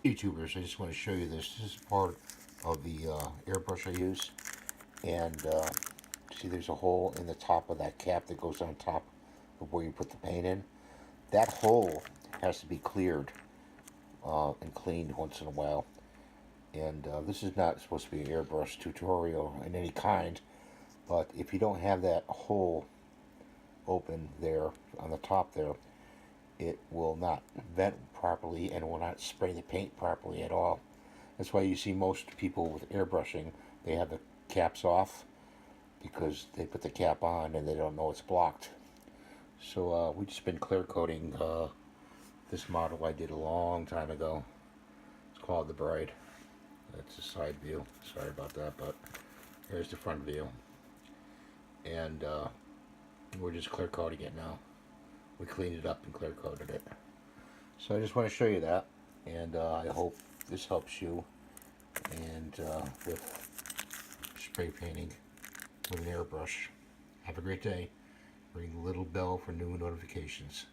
YouTubers, I just want to show you this. This is part of the airbrush I use. And see, there's a hole in the top of that cap that goes on top of where you put the paint in. That hole has to be cleared and cleaned once in a while. And this is not supposed to be an airbrush tutorial in any kind, but if you don't have that hole open there on the top there, it will not vent properly and will not spray the paint properly at all. That's why you see most people with airbrushing, they have the caps off because they put the cap on and they don't know it's blocked. So we've just been clear coating this model I did a long time ago. It's called the Bride. That's a side view. Sorry about that, but here's the front view. And we're just clear coating it now. We cleaned it up and clear coated it. So I just want to show you that, and I hope this helps you and with spray painting with an airbrush. Have a great day. Ring the little bell for new notifications.